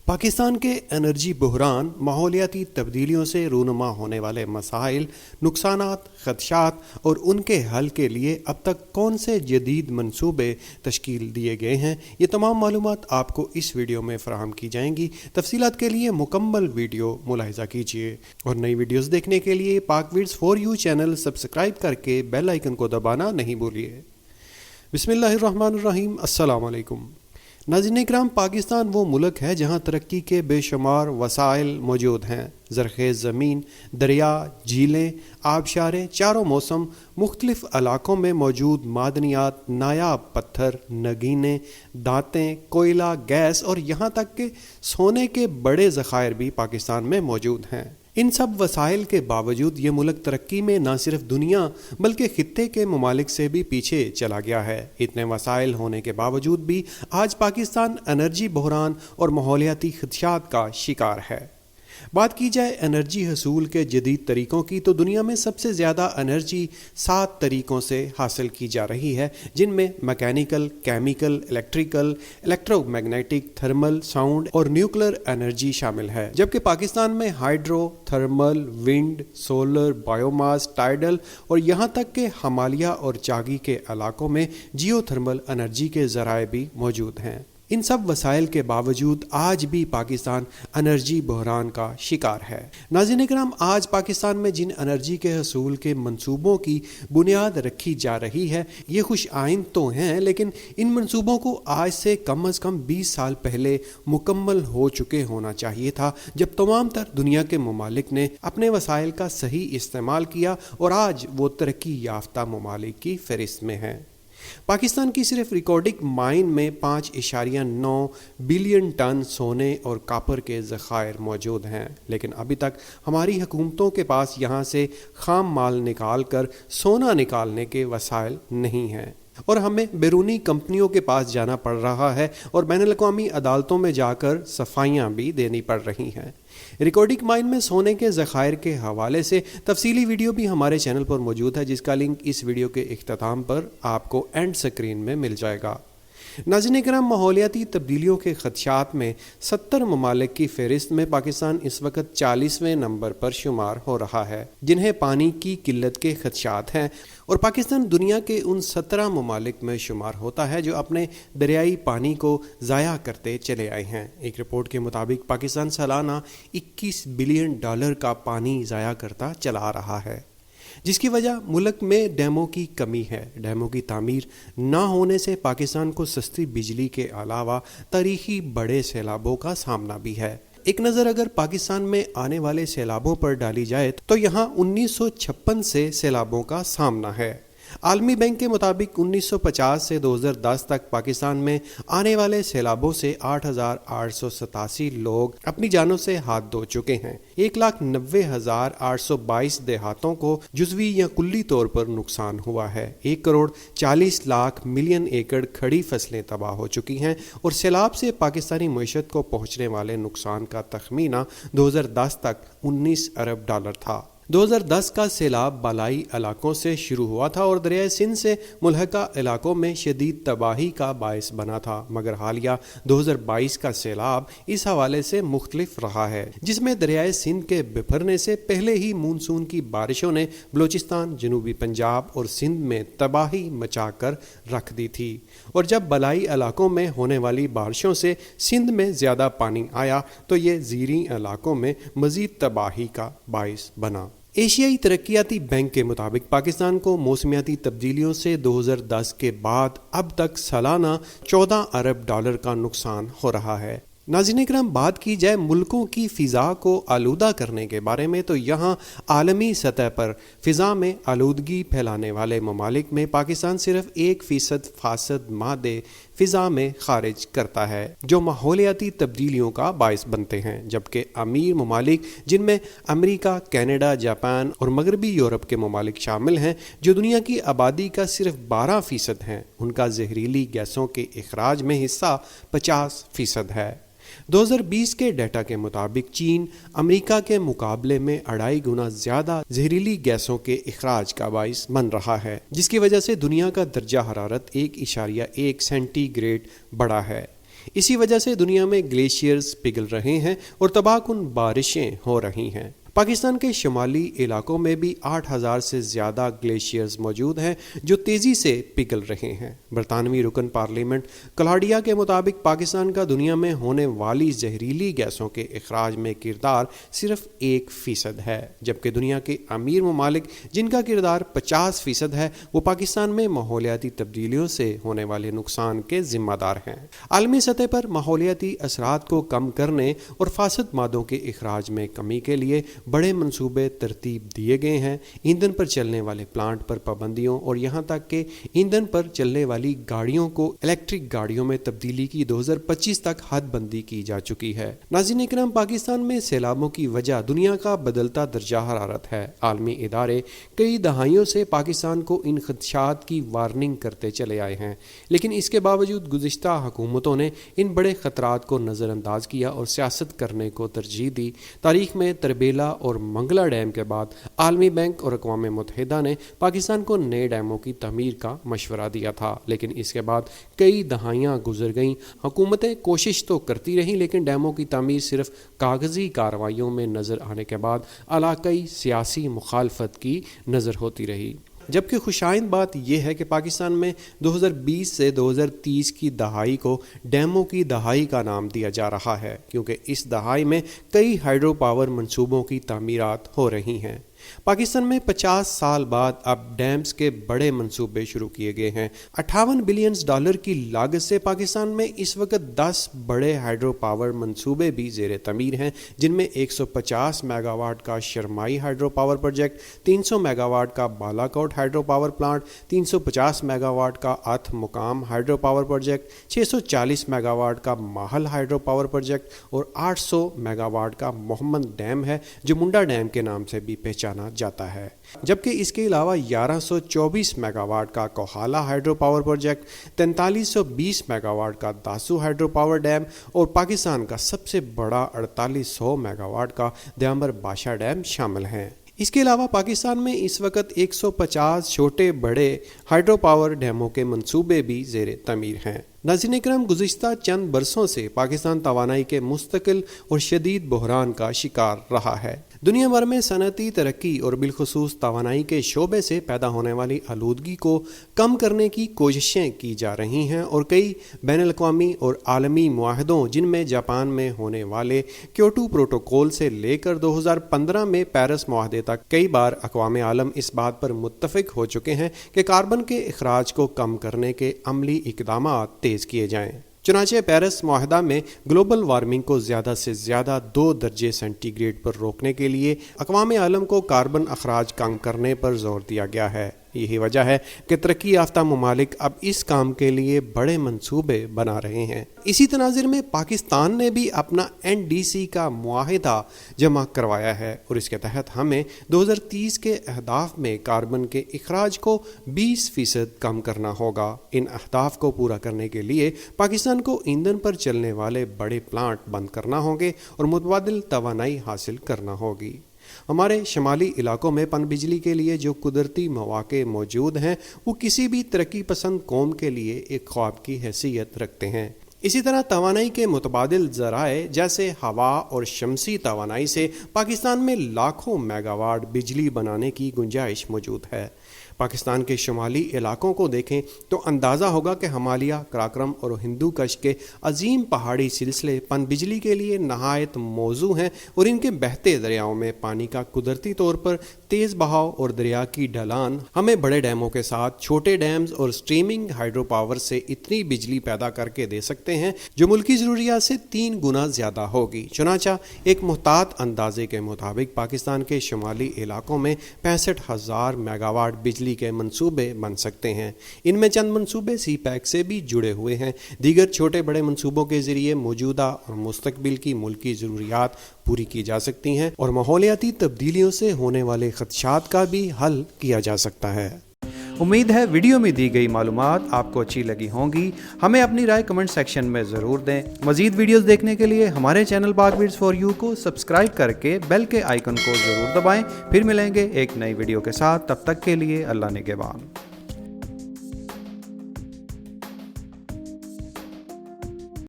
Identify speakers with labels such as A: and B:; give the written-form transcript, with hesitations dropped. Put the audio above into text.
A: پاکستان کے انرجی بحران، ماحولیاتی تبدیلیوں سے رونما ہونے والے مسائل، نقصانات، خدشات اور ان کے حل کے لیے اب تک کون سے جدید منصوبے تشکیل دیے گئے ہیں، یہ تمام معلومات آپ کو اس ویڈیو میں فراہم کی جائیں گی۔ تفصیلات کے لیے مکمل ویڈیو ملاحظہ کیجیے اور نئی ویڈیوز دیکھنے کے لیے پاک ویڈز فار یو چینل سبسکرائب کر کے بیل آئیکن کو دبانا نہیں بھولیے۔ بسم اللہ الرحمن الرحیم۔ السلام علیکم ناظرین اکرام، پاکستان وہ ملک ہے جہاں ترقی کے بے شمار وسائل موجود ہیں۔ زرخیز زمین، دریا، جھیلیں، آبشاریں، چاروں موسم، مختلف علاقوں میں موجود معدنیات، نایاب پتھر، نگینیں، دھاتیں، کوئلہ، گیس اور یہاں تک کہ سونے کے بڑے ذخائر بھی پاکستان میں موجود ہیں۔ ان سب وسائل کے باوجود یہ ملک ترقی میں نہ صرف دنیا بلکہ خطے کے ممالک سے بھی پیچھے چلا گیا ہے۔ اتنے وسائل ہونے کے باوجود بھی آج پاکستان انرجی بحران اور ماحولیاتی خدشات کا شکار ہے۔ بات کی جائے انرجی حصول کے جدید طریقوں کی تو دنیا میں سب سے زیادہ انرجی 7 طریقوں سے حاصل کی جا رہی ہے، جن میں mechanical, chemical, electrical, electro magnetic, thermal, sound اور نیوکلر انرجی شامل ہے، جبکہ پاکستان میں ہائیڈرو، تھرمل، ونڈ، سولر، بایو ماس، ٹائیڈل اور یہاں تک کہ ہمالیہ اور چاگی کے علاقوں میں جیو تھرمل انرجی کے ذرائع بھی موجود ہیں۔ ان سب وسائل کے باوجود آج بھی پاکستان انرجی بحران کا شکار ہے۔ ناظرین اکرام، آج پاکستان میں جن انرجی کے حصول کے منصوبوں کی بنیاد رکھی جا رہی ہے، یہ خوش آئند تو ہیں، لیکن ان منصوبوں کو آج سے کم از کم 20 سال پہلے مکمل ہو چکے ہونا چاہیے تھا، جب تمام تر دنیا کے ممالک نے اپنے وسائل کا صحیح استعمال کیا اور آج وہ ترقی یافتہ ممالک کی فہرست میں ہیں۔ پاکستان کی صرف ریکارڈنگ مائن میں 5.9 بلین ٹن سونے اور کاپر کے ذخائر موجود ہیں، لیکن ابھی تک ہماری حکومتوں کے پاس یہاں سے خام مال نکال کر سونا نکالنے کے وسائل نہیں ہیں، اور ہمیں بیرونی کمپنیوں کے پاس جانا پڑ رہا ہے اور بین الاقوامی عدالتوں میں جا کر صفائیاں بھی دینی پڑ رہی ہیں۔ ریکارڈنگ مائن میں سونے کے ذخائر کے حوالے سے تفصیلی ویڈیو بھی ہمارے چینل پر موجود ہے، جس کا لنک اس ویڈیو کے اختتام پر آپ کو اینڈ سکرین میں مل جائے گا۔ ناظرین کرام، ماحولیاتی تبدیلیوں کے خدشات میں 70 ممالک کی فہرست میں پاکستان اس وقت 40ویں نمبر پر شمار ہو رہا ہے، جنہیں پانی کی قلت کے خدشات ہیں، اور پاکستان دنیا کے ان 17 ممالک میں شمار ہوتا ہے جو اپنے دریائی پانی کو ضائع کرتے چلے آئے ہیں۔ ایک رپورٹ کے مطابق پاکستان سالانہ $21 بلین کا پانی ضائع کرتا چلا رہا ہے، جس کی وجہ ملک میں ڈیموں کی کمی ہے۔ ڈیموں کی تعمیر نہ ہونے سے پاکستان کو سستی بجلی کے علاوہ تاریخی بڑے سیلابوں کا سامنا بھی ہے۔ ایک نظر اگر پاکستان میں آنے والے سیلابوں پر ڈالی جائے تو یہاں 1956 سے سیلابوں کا سامنا ہے۔ عالمی بینک کے مطابق 1950 سے 2010 تک پاکستان میں آنے والے سیلابوں سے 8,887 لوگ اپنی جانوں سے ہاتھ دھو چکے ہیں۔ 1,90,822 دیہاتوں کو جزوی یا کلی طور پر نقصان ہوا ہے۔ 1,40,00,00,000 ایکڑ کھڑی فصلیں تباہ ہو چکی ہیں، اور سیلاب سے پاکستانی معیشت کو پہنچنے والے نقصان کا تخمینہ 2010 تک $19 ارب تھا۔ 2010 کا سیلاب بالائی علاقوں سے شروع ہوا تھا اور دریائے سندھ سے ملحقہ علاقوں میں شدید تباہی کا باعث بنا تھا، مگر حالیہ 2022 کا سیلاب اس حوالے سے مختلف رہا ہے، جس میں دریائے سندھ کے بپھرنے سے پہلے ہی مونسون کی بارشوں نے بلوچستان، جنوبی پنجاب اور سندھ میں تباہی مچا کر رکھ دی تھی، اور جب بالائی علاقوں میں ہونے والی بارشوں سے سندھ میں زیادہ پانی آیا تو یہ زیریں علاقوں میں مزید تباہی کا باعث بنا۔ ایشیائی ترقیاتی بینک کے مطابق پاکستان کو موسمیاتی تبدیلیوں سے 2010 کے بعد اب تک سالانہ $14 ارب کا نقصان ہو رہا ہے۔ ناظرین اکرام، بات کی جائے ملکوں کی فضا کو آلودہ کرنے کے بارے میں تو یہاں عالمی سطح پر فضا میں آلودگی پھیلانے والے ممالک میں پاکستان صرف 1% فاسد مادے فضا میں خارج کرتا ہے، جو ماحولیاتی تبدیلیوں کا باعث بنتے ہیں، جبکہ امیر ممالک جن میں امریکہ، کینیڈا، جاپان اور مغربی یورپ کے ممالک شامل ہیں، جو دنیا کی آبادی کا صرف 12% ہیں، ان کا زہریلی گیسوں کے اخراج میں حصہ 50% ہے۔ 2020 کے ڈیٹا کے مطابق چین امریکہ کے مقابلے میں 2.5 گنا زیادہ زہریلی گیسوں کے اخراج کا باعث بن رہا ہے، جس کی وجہ سے دنیا کا درجہ حرارت 1.1 سینٹی گریڈ بڑھا ہے۔ इसी वजह से दुनिया में ग्लेशियर्स पिघल रहे हैं और तबाहकुन बारिशें हो रही हैं। पाकिस्तान के शुमाली इलाकों में भी 8,000 से ज़्यादा ग्लेशियर्स मौजूद हैं जो तेज़ी से पिघल रहे हैं। बरतानवी रुकन पार्लियामेंट कलाडिया के मुताबिक पाकिस्तान का दुनिया में होने वाली जहरीली गैसों के अखराज में किरदार सिर्फ 1% है, जबकि दुनिया के अमीर ममालिक जिनका किरदार 50% है वो पाकिस्तान में माहौलियाती तब्दीलियों से होने वाले नुकसान के जिम्मेदार हैं। आलमी सतह पर माहौलियाती असरात को कम करने और फासद मादों के अखराज में कमी के लिए बड़े मंसूबे तरतीब दिए गए हैं। ईंधन पर चलने वाले प्लांट पर पाबंदियों और यहाँ तक कि ईंधन पर चलने वाली गाड़ियों को इलेक्ट्रिक गाड़ियों में तब्दीली की 2025 तक हद बंदी की जा चुकी है। नाज़रीन इकराम, पाकिस्तान में सैलाबों की वजह दुनिया का बदलता दर्जा हरारत है। आलमी इदारे कई दहाइयों से पाकिस्तान को इन खदशात की वार्निंग करते चले आए हैं, लेकिन इसके बावजूद गुज़िश्ता हुकूमतों ने इन बड़े खतरात को नज़रअंदाज किया और सियासत करने को तरजीह दी। तारीख में तरबेला और मंगला डैम के बाद आलमी बैंक और अक़वाम मुत्तहिदा ने पाकिस्तान को नए डैमों की तमीर का मशवरा दिया था, लेकिन इसके बाद कई दहाइयाँ गुजर गईं। हुकूमतें कोशिश तो करती रहीं, लेकिन डैमों की तमीर सिर्फ कागजी कार्रवाइयों में नज़र आने के बाद इलाकाई सियासी मुखालफत की नज़र होती रही। जबकि खुशाइंद बात यह है कि पाकिस्तान में 2020 से 2030 की दहाई को डैमों की दहाई का नाम दिया जा रहा है, क्योंकि इस दहाई में कई हाइड्रो पावर मंसूबों की तामीरात हो रही हैं। पाकिस्तान में 50 साल बाद अब डैम्स के बड़े मंसूबे शुरू किए गए हैं। $58 बिलियन की लागत से पाकिस्तान में इस वक्त 10 बड़े हाइड्रो पावर मंसूबे भी ज़ेरे तमीर हैं, जिनमें 150 मेगावाट का शरमाई हाइड्रो पावर प्रोजेक्ट, 300 मेगावाट का Balakot hydro power plant, 350 megawatt का अथ मुकाम हाइड्रो पावर प्रोजेक्ट, 640 मेगावाट का माहल हाइड्रो पावर प्रोजेक्ट और 800 मेगावाट का मोहम्मद डैम है, जो मुंडा डैम के नाम से भी पहचाना जाता है। जबकि इसके अलावा 1124 मेगावाट का Kohala hydro power project, 4320 megawatt का दासू हाइड्रो पावर डैम और पाकिस्तान का सबसे बड़ा 4800 मेगावाट का दयाम्बर बादशाह डैम शामिल हैं। इसके अलावा पाकिस्तान में इस वक्त 150 छोटे बड़े हाइड्रो पावर डैमों के मंसूबे भी ज़ेरे तमीर हैं। नाज़रीन इकराम, गुज़िश्ता चंद बरसों से पाकिस्तान तवानाई के मुस्तकिल और शदीद बहरान का शिकार रहा है। दुनिया भर में सनअती तरक्की और बिलखुसूस तवानाई के शोबे से पैदा होने वाली आलूदगी को कम करने की कोशिशें की जा रही हैं और कई बैनुल-अक़वामी और आलमी मुआहदों, जिनमें जापान में होने वाले क्योटो प्रोटोकॉल से लेकर 2015 में पेरिस मुआहदे तक कई बार अक़वाम आलम इस बात पर मुत्तफ़िक हो चुके हैं कि कार्बन के अखराज को कम करने के अमली इक़दामात तेज़ किए जाएँ। चुनांचे पेरिस मुआहदा में ग्लोबल वार्मिंग को ज़्यादा से ज़्यादा 2 दर्जे सेंटीग्रेड पर रोकने के लिए अक़वाम आलम को कार्बन अखराज कम करने पर जोर दिया गया है। यही वजह है कि तरक्की याफ्ता ममालिक अब इस काम के लिए बड़े मंसूबे बना रहे हैं। इसी तनाज़ुर में पाकिस्तान ने भी अपना NDC का मुआहिदा जमा करवाया है और इसके तहत हमें 2030 के अहदाफ में कार्बन के अखराज को 20% कम करना होगा। इन अहदाफ को पूरा करने के लिए पाकिस्तान को ईंधन पर चलने वाले बड़े प्लांट बंद करना होंगे और मुतबादिल तवानाई हासिल करना होगी। हमारे शमाली इलाकों में पनबिजली के लिए जो कुदरती मौके मौजूद हैं वो किसी भी तरक्की पसंद कौम के लिए एक ख्वाब की हैसियत रखते हैं। इसी तरह तवानाई के मुतबादिल ज़राए जैसे हवा और शमसी तवानाई से पाकिस्तान में लाखों मेगावाट बिजली बनाने की गुंजाइश मौजूद है। पाकिस्तान के शुमाली इलाकों को देखें तो अंदाज़ा होगा कि हिमालय, कराक्रम और हिंदू कश के अजीम पहाड़ी सिलसिले पनबिजली के लिए नहायत मौजू हैं और इनके बहते दरियाओं में पानी का कुदरती तौर पर तेज़ बहाव और दरिया की ढलान हमें बड़े डैमों के साथ छोटे डैम्स और स्ट्रीमिंग हाइड्रो पावर से इतनी बिजली पैदा करके दे सकते हैं जो मुल्की ज़रूरियात से 3 गुना ज़्यादा होगी। चुनांचा एक मुहतात अंदाजे के मुताबिक पाकिस्तान के शुमाली इलाकों में 65,000 मेगावाट बिजली के मंसूबे बन सकते हैं। इनमें चंद मंसूबे CPEC से भी जुड़े हुए हैं। दीगर छोटे बड़े मंसूबों के ज़रिए मौजूदा और मुस्तकबिल की मुल्की ज़रूरियात पूरी की जा सकती हैं और माहौलियाती तब्दीलियों से होने वाले खदशात का भी हल किया जा सकता है।
B: उम्मीद है वीडियो में दी गई मालूमात आपको अच्छी लगी होंगी। हमें अपनी राय कमेंट सेक्शन में ज़रूर दें। मज़ीद वीडियोस देखने के लिए हमारे चैनल बागबीट्स फॉर यू को सब्सक्राइब करके बेल के आइकन को ज़रूर दबाएं। फिर मिलेंगे एक नई वीडियो के साथ, तब तक के लिए अल्लाह निगहबान।